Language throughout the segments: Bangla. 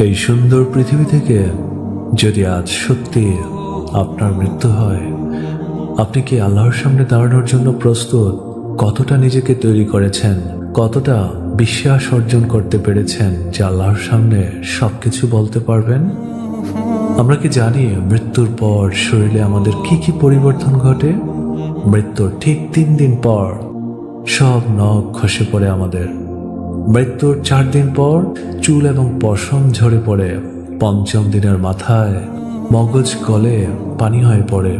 এই সুন্দর পৃথিবী থেকে যদি আজ সত্যি আপনার মৃত্যু হয়, আপনি কি আল্লাহর সামনে দাঁড়ানোর জন্য প্রস্তুত? কতটা নিজেকে তৈরি করেছেন, কতটা বিশ্বাস অর্জন করতে পেরেছেন যে আল্লাহর সামনে সবকিছু বলতে পারবেন? আমরা কি জানি মৃত্যুর পর শরীরে আমাদের কি কি পরিবর্তন ঘটে? মৃত্যুর ঠিক 3 দিন পর সব নখ খসে পড়ে আমাদের। মৃত্যুর 4 দিন পর চুল এবং পশম ঝরে পড়ে। 5ম দিনের মাথায় মগজ গলে পানি হয়ে পড়ে।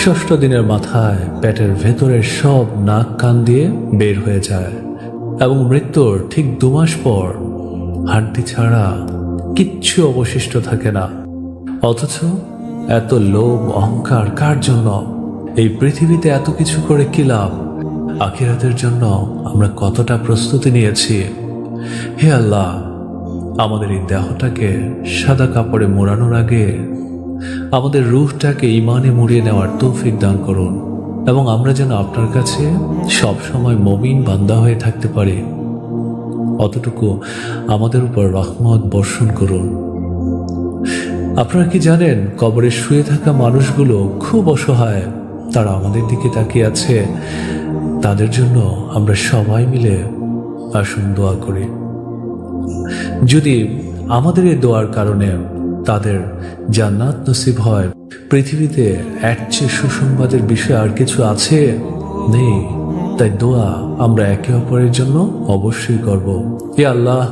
6ষ্ঠ দিনের মাথায় পেটের ভেতরের সব নাক কান দিয়ে বের হয়ে যায় এবং মৃত্যুর ঠিক 2 মাস পর হাড্ডি ছাড়া কিচ্ছু অবশিষ্ট থাকে না। অথচ এত লোভ অহংকার কার জন্য? এই পৃথিবীতে এত কিছু করে কি লাভ? আখিরাতের জন্য আমরা কতটা প্রস্তুতি নিয়েছি? হে আল্লাহ, আমাদের এই দেহটাকে সাদা কাপড়ে মোড়ানোর আগে আমাদের রূহটাকে ঈমানে মুড়িয়ে নেওয়ার তৌফিক দান করুন এবং আমরা যেন আপনার কাছে সব সময় মুমিন বান্দা হয়ে থাকতে পারি। অতটুকু আমাদের উপর রহমত বর্ষণ করুন। আপনারা কি জানেন, কবরে শুয়ে থাকা মানুষগুলো খুব অসহায়। তারা আমাদের দিকে তাকিয়ে আছে। তাদের জন্য আমরা সবাই মিলে আসুন দোয়া করি। যদি আমাদের এই দোয়ার কারণে তাদের জান্নাত নসিব হয়, পৃথিবীতে এর চেয়ে সুসংবাদের বিষয় আর কিছু আছে? নেই। তাই দোয়া আমরা একে অপরের জন্য অবশ্যই করব। হে আল্লাহ,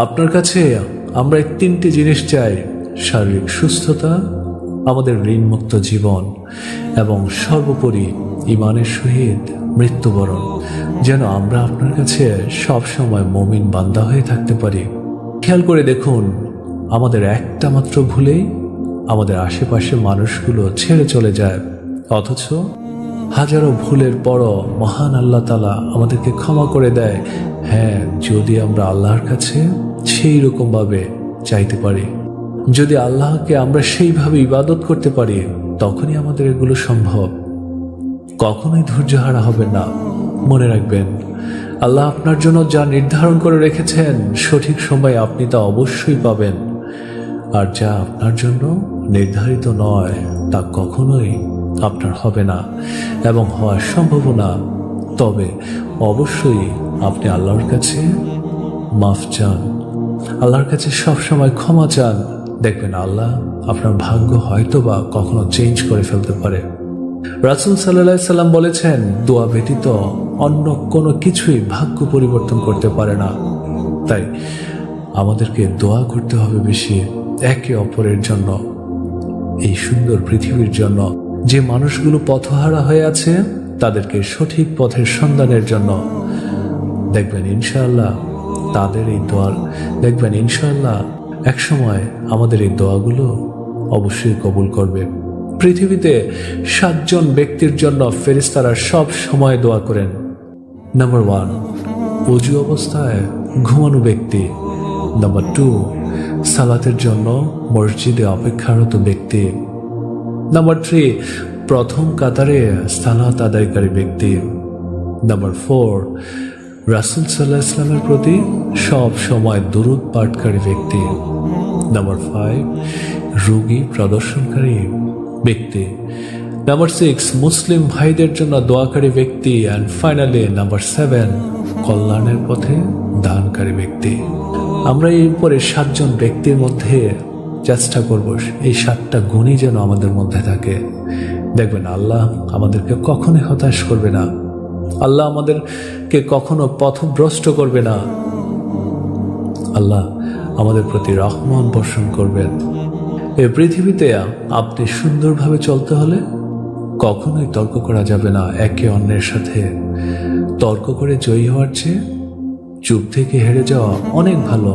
আপনার কাছে আমরা এই 3টি জিনিস চাই: শারীরিক সুস্থতা, আমাদের ঋণমুক্ত জীবন এবং সর্বোপরি ঈমানের সহিত মৃত্যুবরণ, যেন আমরা আপনার কাছে সব সময় মুমিন বান্দা হয়ে থাকতে পারি। খেয়াল করে দেখুন, আমাদের একটা মাত্র ভুলেই আমাদের আশেপাশে মানুষগুলো ছেড়ে চলে যায়, অথচ হাজারো ভুলের পরও মহান আল্লাহ তাআলা আমাদেরকে ক্ষমা করে দেয়। হ্যাঁ, যদি আমরা আল্লাহর কাছে সেই রকমভাবে চাইতে পারি, যদি আল্লাহকে আমরা সেইভাবে ইবাদত করতে পারি, তখনই আমাদের এগুলো সম্ভব। কখনোই ধৈর্যহারা হবেন না। মনে রাখবেন, আল্লাহ আপনার জন্য যা নির্ধারণ করে রেখেছেন সঠিক সময়ে আপনি তা অবশ্যই পাবেন, আর যা আপনার জন্য নির্ধারিত নয় তা কখনোই আপনার হবে না এবং হওয়ার সম্ভাবনা। তবে অবশ্যই আপনি আল্লাহর কাছে মাফ চান, আল্লাহর কাছে সব সময় ক্ষমা চান। দেখবেন আল্লাহ আপনার ভাগ্য হয়তোবা কখনো চেঞ্জ করে ফেলতে পারে। রাসূল সাল্লাল্লাহু আলাইহি সাল্লাম বলেছেন, দোয়া ব্যতীত অন্য কোনো কিছুই ভাগ্য পরিবর্তন করতে পারে না। তাই আমাদেরকে দোয়া করতে হবে বেশি, একে অপরের জন্য, এই সুন্দর পৃথিবীর জন্য। যে মানুষগুলো পথহারা হয়ে আছে তাদেরকে সঠিক পথের সন্ধানের জন্য। দেখবেন ইনশাআল্লাহ তাদের এই দোয়া, দেখবেন ইনশাআল্লাহ একসময় আমাদের এই দোয়াগুলো অবশ্যই কবুল করবে। পৃথিবীতে 7 জন ব্যক্তির জন্য ফেরেশতারা সব সময় দোয়া করেন। নাম্বার 1, ওযু অবস্থায় ঘুমানো ব্যক্তি। নাম্বার 2, সালাতের জন্য মসজিদে অপেক্ষারত ব্যক্তি। নাম্বার 3, প্রথম কাতারে সালাত আদায়কারী ব্যক্তি। নাম্বার 4, রাসূল সাল্লাল্লাহু আলাইহি ওয়াসাল্লামের প্রতি সব সময় দরুদ পাঠকারী ব্যক্তি। নাম্বার 5, রোগী প্রদর্শনকারী ব্যক্তি। নাম্বার 6, মুসলিম ভাইদের জন্য দোয়াকারী ব্যক্তি। অ্যান্ড ফাইনালি নাম্বার 7, কল্যাণের পথে দানকারী ব্যক্তি। আমরা এই উপরে 7 জন ব্যক্তির মধ্যে চেষ্টা করব এই 7টা গুণই যেন আমাদের মধ্যে থাকে। দেখবেন আল্লাহ আমাদেরকে কখনোই হতাশ করবে না, আল্লাহ আমাদেরকে কখনো পথভ্রষ্ট করবে না। আল্লাহ আমাদের প্রতি রহমত বর্ষণ করবেন। এই পৃথিবীতে আপনি সুন্দরভাবে চলতে হলে কখনোই তর্ক করা যাবে না একে অন্যের সাথে। তর্ক করে জয়ী হওয়ার চেয়ে চুপ থেকে হেরে যাওয়া অনেক ভালো,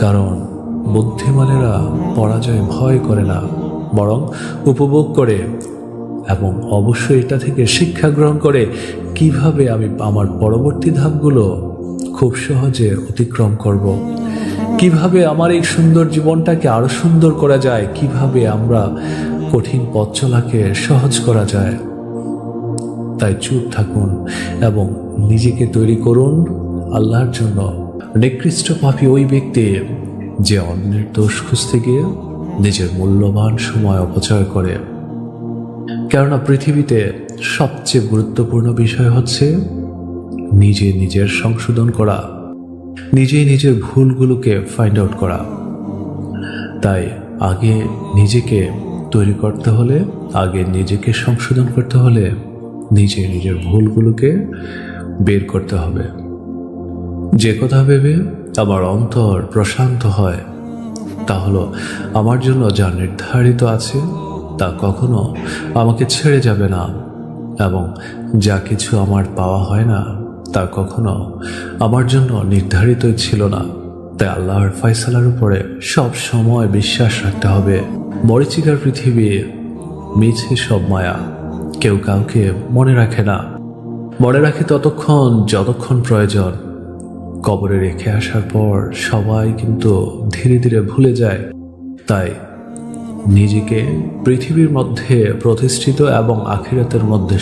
কারণ বুদ্ধিমানেরা পরাজয় ভয় করে না, বরং উপভোগ করে এবং অবশ্যই এটা থেকে শিক্ষা গ্রহণ করে কিভাবে আমি আমার পরবর্তী ধাপগুলো খুব সহজে অতিক্রম করব, কিভাবে আমার এই সুন্দর জীবনটাকে আরো সুন্দর করা যায়, কিভাবে আমরা কঠিন পথ চলাকে সহজ করা যায়। তাই চুপ থাকুন এবং নিজেকে তৈরি করুন আল্লাহর জন্য। নিকৃষ্ট পাপী ওই ব্যক্তি যে অন্যের দোষ খুঁজতে গিয়ে নিজের মূল্যবান সময় অপচয় করে। কেননা পৃথিবীতে সবচেয়ে গুরুত্বপূর্ণ বিষয় হচ্ছে নিজে নিজের সংশোধন করা, নিজেই নিজের ভুলগুলোকে ফাইন্ড আউট করা। তাই আগে নিজেকে তৈরি করতে হলে, আগে নিজেকে সংশোধন করতে হলে নিজে নিজের ভুলগুলোকে বের করতে হবে। যে কথা ভেবে আমার অন্তর প্রশান্ত হয় তা হলো আমার জন্য যা নির্ধারিত আছে তা কখনো আমাকে ছেড়ে যাবে না, এবং যা কিছু আমার পাওয়া হয় না তা কখনো আমার জন্য নির্ধারিতই ছিল না। তাই আল্লাহর ফয়সালার উপরে সব সময় বিশ্বাস রাখতে হবে। মরীচিকার পৃথিবী, মিছে সব মায়া, কেউ কাউকে মনে রাখে না। মনে রাখে ততক্ষণ যতক্ষণ প্রয়োজন। কবরে রেখে আসার পর সবাই কিন্তু ধীরে ধীরে ভুলে যায়। তাই নিজেকে পৃথিবীর মধ্যে প্রতিষ্ঠিত এবং আখিরাতের মধ্যে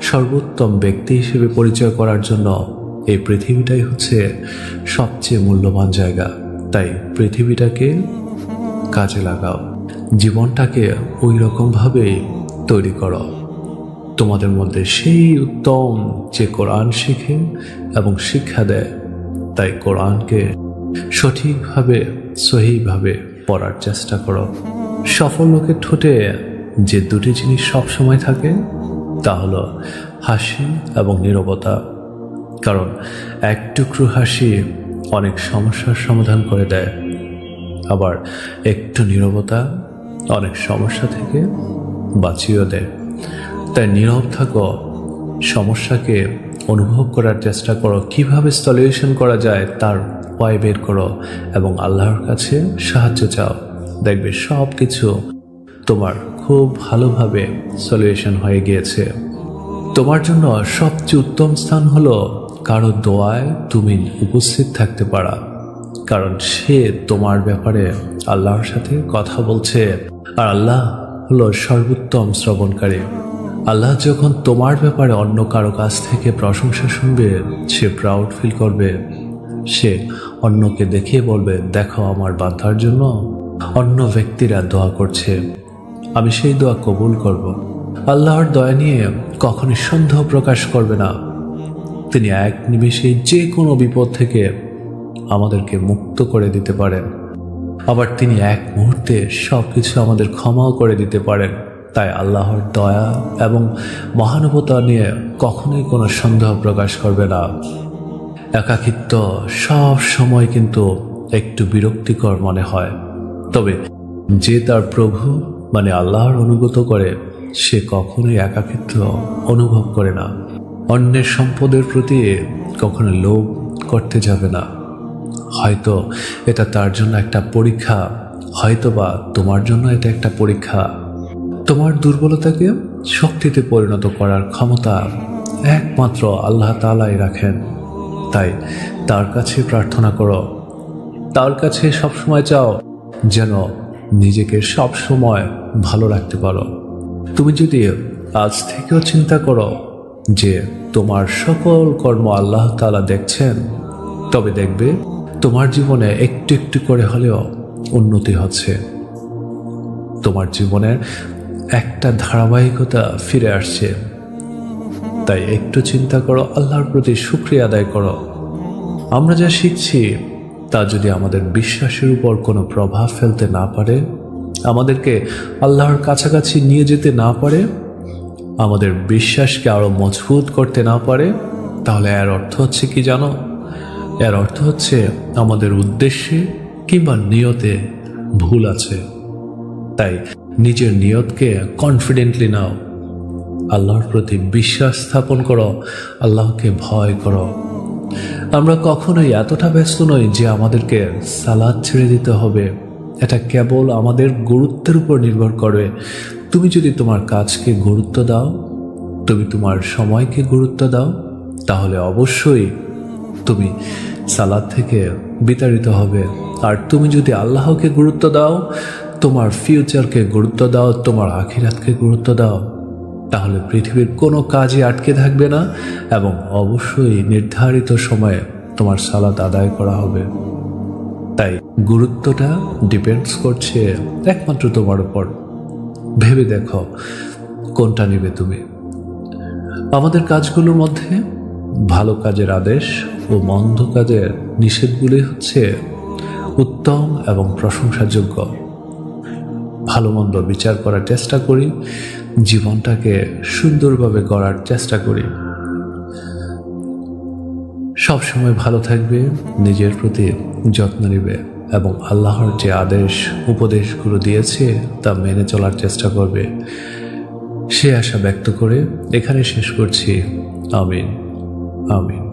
সর্বোত্তম ব্যক্তি হিসেবে পরিচয় করার জন্য এই পৃথিবীটাই হচ্ছে সবচেয়ে মূল্যবান জায়গা। তাই পৃথিবীটাকে কাজে লাগাও, জীবনটাকে ওই রকমভাবেই তৈরি করো। তোমাদের মধ্যে সেই উত্তম যে কোরআন শিখে এবং শিক্ষা দেয়। তাই কোরআনকে সঠিকভাবে সহিভাবে পড়ার চেষ্টা করো। সফল লোকের ঠোঁটে যে দুটি জিনিস সবসময় থাকে তা হলো হাসি এবং নীরবতা। কারণ এক টুকরো হাসি অনেক সমস্যার সমাধান করে দেয়, আবার একটু নীরবতা অনেক সমস্যা থেকে বাঁচিয়েও দেয়। তাই নীরব থাকো, সমস্যাকে অনুভব করার চেষ্টা করো, কিভাবে সলিউশন করা যায় তার উপায় বের করো এবং আল্লাহর কাছে সাহায্য চাও। দেখবে সব কিছু তোমার খুব ভালোভাবে সলিউশন হয়ে গিয়েছে। তোমার জন্য সবচেয়ে উত্তম স্থান হলো কারো দোয়ায় তুমি উপস্থিত থাকতে পারা, কারণ সে তোমার ব্যাপারে আল্লাহর সাথে কথা বলছে। আর আল্লাহ হলো সর্বোত্তম শ্রবণকারী। আল্লাহ যখন তোমার ব্যাপারে অন্য কারো কাছ থেকে প্রশংসা শুনবে, সে প্রাউড ফিল করবে। সে অন্যকে দেখিয়ে বলবে, দেখো আমার বান্দার জন্য অন্য ব্যক্তিরা দোয়া করছে, আমি সেই দোয়া কবুল করব। আল্লাহর দয়া নিয়ে কখনই সন্দেহ প্রকাশ করবে না। তিনি এক নিমেষে যে কোনো বিপদ থেকে আমাদেরকে মুক্ত করে দিতে পারেন, আবার তিনি এক মুহূর্তে সব কিছু আমাদের ক্ষমাও করে দিতে পারেন। তাই আল্লাহর দয়া এবং মহানুভবতা নিয়ে কখনোই কোনো সন্দেহ প্রকাশ করবে না। একাকিত্ব সব সময় কিন্তু একটু বিরক্তিকর মনে হয়, তবে যে তার প্রভু মানে আল্লাহর অনুগত করে সে কখনোই একাকিত্ব অনুভব করে না। অন্যের সম্পদের প্রতি কখনো লোভ করতে যাবে না। হয়তো এটা তার জন্য একটা পরীক্ষা, হয়তোবা তোমার জন্য এটা একটা পরীক্ষা। তোমার দুর্বলতাকে শক্তিতে পরিণত করার ক্ষমতা একমাত্র আল্লাহ তাআলাই রাখেন। তাই তার কাছে প্রার্থনা করো, তার কাছে সবসময় চাও যেন নিজেকে সবসময় ভালো রাখতে পারো। তুমি যদি আজ থেকেও চিন্তা করো যে তোমার সকল কর্ম আল্লাহ তাআলা দেখছেন, তবে দেখবে তোমার জীবনে একটু একটু করে হলেও উন্নতি হচ্ছে। তোমার জীবনের একটা ধারাবাহিকতা ফিরে আসছে। তাই একটু চিন্তা করো, আল্লাহর প্রতি শুকরিয়া আদায় করো। আমরা যা শিখছি তা যদি আমাদের বিশ্বাসের উপর কোনো প্রভাব ফেলতে না পারে, আমাদেরকে আল্লাহর কাছাকাছি নিয়ে যেতে না পারে, আমাদের বিশ্বাসকে আরো মজবুত করতে না পারে, তাহলে এর অর্থ হচ্ছে কি জানো? এর অর্থ হচ্ছে আমাদের উদ্দেশ্যে কিংবা নিয়তে ভুল আছে। তাই নিজের নিয়তকে কনফিডেন্টলি নাও, আল্লাহর প্রতি বিশ্বাস স্থাপন করো, আল্লাহকে ভয় করো। আমরা কখনোই এতটা ব্যস্ত নই যে আমাদেরকে সালাত ছেড়ে দিতে হবে। এটা কেবল আমাদের গুরুত্বের উপর নির্ভর করে। তুমি যদি তোমার কাজকে গুরুত্ব দাও, তুমি তোমার সময়কে গুরুত্ব দাও, তাহলে অবশ্যই তুমি সালাত থেকে বিতাড়িত হবে। আর তুমি যদি আল্লাহকে গুরুত্ব দাও, তোমার ফিউচারকে গুরুত্ব দাও, তোমার আখিরাতকে গুরুত্ব দাও, তাহলে পৃথিবীর কোনো কাজই আটকে থাকবে না এবং অবশ্যই নির্ধারিত সময়ে তোমার সালাত আদায় করা হবে। তাই তাই গুরুত্বটা ডিপেন্ডস করছে একমাত্র তোমার উপর। ভেবে দেখো কোনটা নেবে তুমি। আমাদের কাজগুলোর মধ্যে ভালো কাজের আদেশ ও মন্দ কাজের নিষেধগুলি হচ্ছে উত্তম এবং প্রশংসাযোগ্য। ভালো মন্দ বিচার করার চেষ্টা করি, জীবনটাকে সুন্দরভাবে গড়ার চেষ্টা করি। সবসময় ভালো থাকবে, নিজের প্রতি যত্ন নেবে এবং আল্লাহর যে আদেশ উপদেশগুলো দিয়েছে তা মেনে চলার চেষ্টা করবে। সে আশা ব্যক্ত করে এখানে শেষ করছি। আমিন আমিন।